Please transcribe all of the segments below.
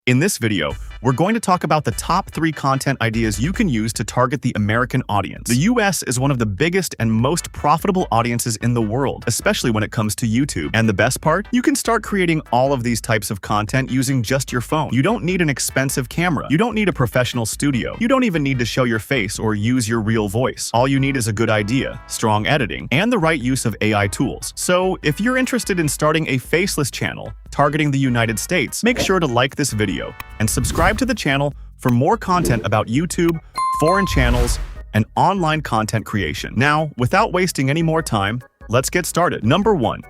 In this video, we're going to talk about the top 3 content ideas you can use to target the American audience. The US is one of the biggest and most profitable audiences in the world, especially when it comes to YouTube. And the best part? You can start creating all of these types of content using just your phone. You don't need an expensive camera. You don't need a professional studio. You don't even need to show your face or use your real voice. All you need is a good idea, strong editing, and the right use of AI tools. So, if you're interested in starting a faceless channel targeting the United States, make sure to like this video and subscribe to the channel for more content about YouTube, foreign channels, and online content creation. Now, without wasting any more time, let's get started. Number 1.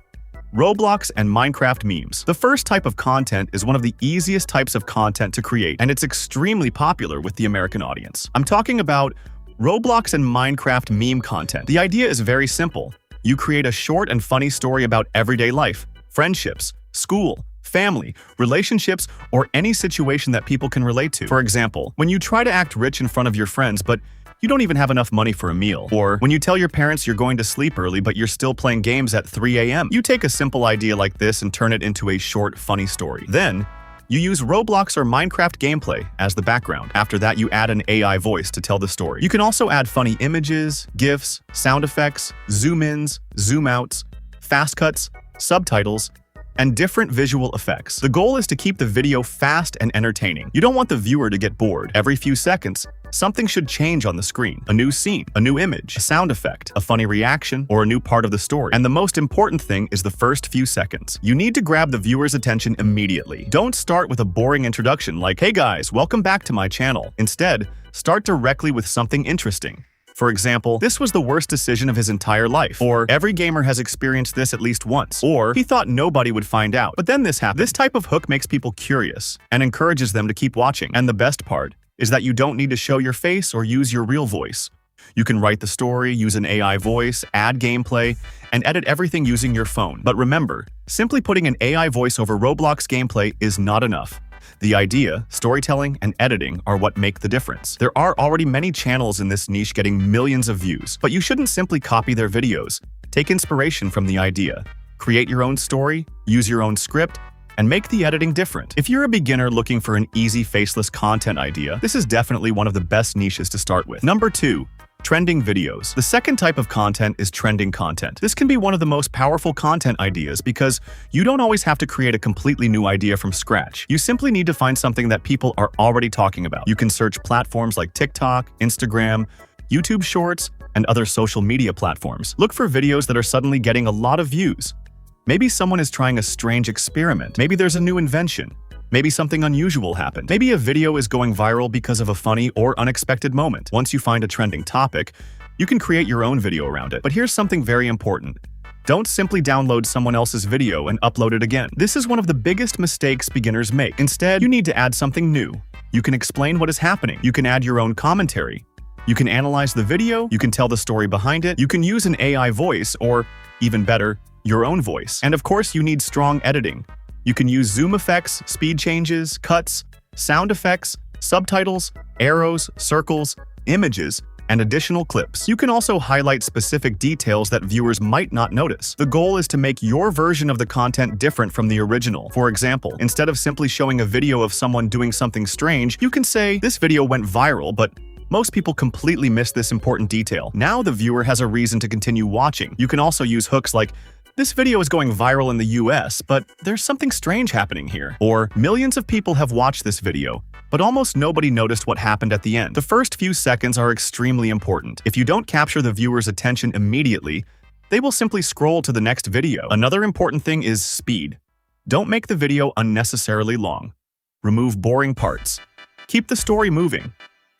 Roblox and Minecraft memes. The first type of content is one of the easiest types of content to create, and it's extremely popular with the American audience. I'm talking about Roblox and Minecraft meme content. The idea is very simple. You create a short and funny story about everyday life, friendships, school, family, relationships, or any situation that people can relate to. For example, when you try to act rich in front of your friends, but you don't even have enough money for a meal. Or when you tell your parents you're going to sleep early, but you're still playing games at 3 a.m. You take a simple idea like this and turn it into a short, funny story. Then, you use Roblox or Minecraft gameplay as the background. After that, you add an AI voice to tell the story. You can also add funny images, GIFs, sound effects, zoom-ins, zoom-outs, fast cuts, subtitles, and different visual effects. The goal is to keep the video fast and entertaining. You don't want the viewer to get bored. Every few seconds, something should change on the screen. A new scene, a new image, a sound effect, a funny reaction, or a new part of the story. And the most important thing is the first few seconds. You need to grab the viewer's attention immediately. Don't start with a boring introduction like, "Hey guys, welcome back to my channel." Instead, start directly with something interesting. For example, "This was the worst decision of his entire life," or "Every gamer has experienced this at least once," or "He thought nobody would find out, but then this happened." This type of hook makes people curious and encourages them to keep watching. And the best part is that you don't need to show your face or use your real voice. You can write the story, use an AI voice, add gameplay, and edit everything using your phone. But remember, simply putting an AI voice over Roblox gameplay is not enough. The idea, storytelling, and editing are what make the difference. There are already many channels in this niche getting millions of views, but you shouldn't simply copy their videos. Take inspiration from the idea. Create your own story, use your own script, and make the editing different. If you're a beginner looking for an easy faceless content idea, this is definitely one of the best niches to start with. Number 2. Trending videos. The second type of content is trending content. This can be one of the most powerful content ideas because you don't always have to create a completely new idea from scratch. You simply need to find something that people are already talking about. You can search platforms like TikTok, Instagram, YouTube Shorts, and other social media platforms. Look for videos that are suddenly getting a lot of views. Maybe someone is trying a strange experiment. Maybe there's a new invention. Maybe something unusual happened. Maybe a video is going viral because of a funny or unexpected moment. Once you find a trending topic, you can create your own video around it. But here's something very important. Don't simply download someone else's video and upload it again. This is one of the biggest mistakes beginners make. Instead, you need to add something new. You can explain what is happening. You can add your own commentary. You can analyze the video. You can tell the story behind it. You can use an AI voice or, even better, your own voice. And of course, you need strong editing. You can use zoom effects, speed changes, cuts, sound effects, subtitles, arrows, circles, images, and additional clips. You can also highlight specific details that viewers might not notice. The goal is to make your version of the content different from the original. For example, instead of simply showing a video of someone doing something strange, you can say, "This video went viral, but most people completely missed this important detail." Now the viewer has a reason to continue watching. You can also use hooks like, "This video is going viral in the US, but there's something strange happening here." Or, "Millions of people have watched this video, but almost nobody noticed what happened at the end." The first few seconds are extremely important. If you don't capture the viewer's attention immediately, they will simply scroll to the next video. Another important thing is speed. Don't make the video unnecessarily long. Remove boring parts. Keep the story moving.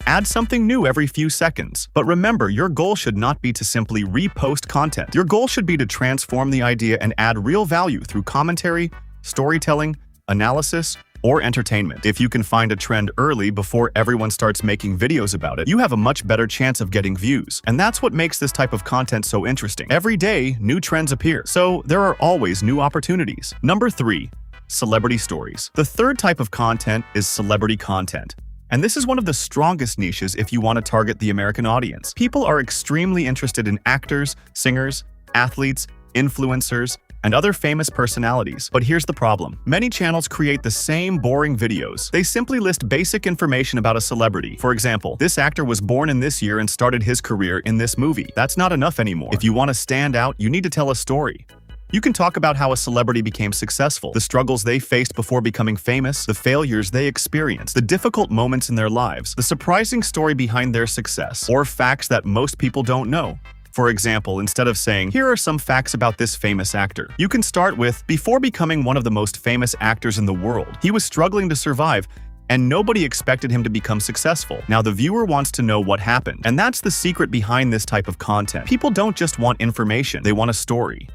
Add something new every few seconds. But remember, your goal should not be to simply repost content. Your goal should be to transform the idea and add real value through commentary, storytelling, analysis, or entertainment. If you can find a trend early before everyone starts making videos about it, you have a much better chance of getting views. And that's what makes this type of content so interesting. Every day, new trends appear, so there are always new opportunities. Number 3. Celebrity stories. The third type of content is celebrity content. And this is one of the strongest niches if you want to target the American audience. People are extremely interested in actors, singers, athletes, influencers, and other famous personalities. But here's the problem. Many channels create the same boring videos. They simply list basic information about a celebrity. For example, this actor was born in this year and started his career in this movie. That's not enough anymore. If you want to stand out, you need to tell a story. You can talk about how a celebrity became successful, the struggles they faced before becoming famous, the failures they experienced, the difficult moments in their lives, the surprising story behind their success, or facts that most people don't know. For example, instead of saying, "Here are some facts about this famous actor," you can start with, "Before becoming one of the most famous actors in the world, he was struggling to survive, and nobody expected him to become successful." Now the viewer wants to know what happened, and that's the secret behind this type of content. People don't just want information, they want a story.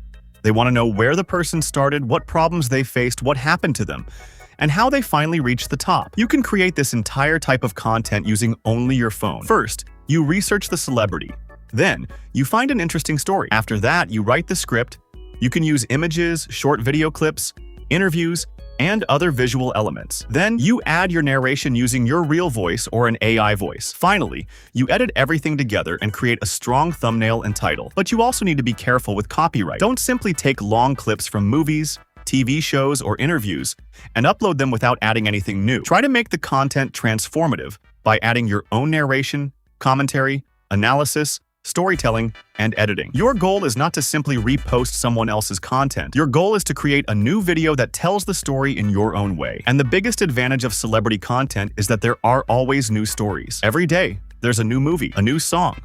They want to know where the person started, what problems they faced, what happened to them, and how they finally reached the top. You can create this entire type of content using only your phone. First, you research the celebrity. Then, you find an interesting story. After that, you write the script. You can use images, short video clips, interviews, and other visual elements. Then, you add your narration using your real voice or an AI voice. Finally, you edit everything together and create a strong thumbnail and title. But you also need to be careful with copyright. Don't simply take long clips from movies, TV shows, or interviews and upload them without adding anything new. Try to make the content transformative by adding your own narration, commentary, analysis, storytelling, and editing. Your goal is not to simply repost someone else's content. Your goal is to create a new video that tells the story in your own way. And the biggest advantage of celebrity content is that there are always new stories. Every day, there's a new movie, a new song,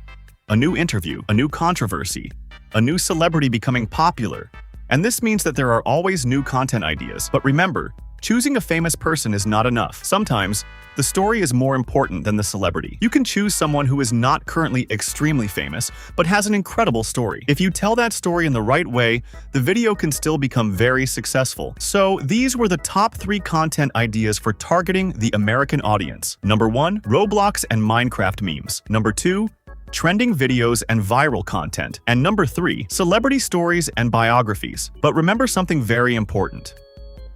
a new interview, a new controversy, a new celebrity becoming popular. And this means that there are always new content ideas. But remember, choosing a famous person is not enough. Sometimes, the story is more important than the celebrity. You can choose someone who is not currently extremely famous, but has an incredible story. If you tell that story in the right way, the video can still become very successful. So, these were the top 3 content ideas for targeting the American audience. Number 1, Roblox and Minecraft memes. Number 2, trending videos and viral content. And number 3, celebrity stories and biographies. But remember something very important.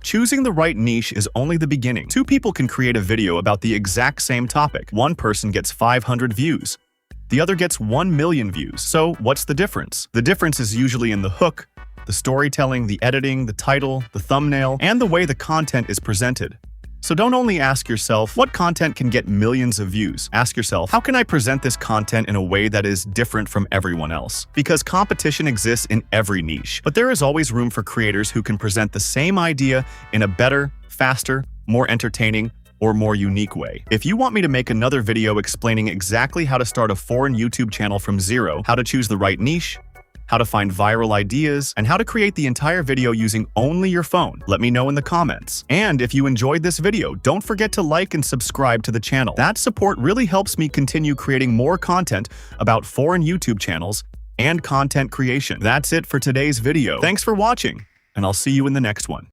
Choosing the right niche is only the beginning. 2 people can create a video about the exact same topic. One person gets 500 views. The other gets 1 million views. So what's the difference? The difference is usually in the hook, the storytelling, the editing, the title, the thumbnail, and the way the content is presented. So don't only ask yourself, what content can get millions of views? Ask yourself, how can I present this content in a way that is different from everyone else? Because competition exists in every niche, but there is always room for creators who can present the same idea in a better, faster, more entertaining, or more unique way. If you want me to make another video explaining exactly how to start a foreign YouTube channel from zero, how to choose the right niche, how to find viral ideas, and how to create the entire video using only your phone, let me know in the comments. And if you enjoyed this video, don't forget to like and subscribe to the channel. That support really helps me continue creating more content about foreign YouTube channels and content creation. That's it for today's video. Thanks for watching, and I'll see you in the next one.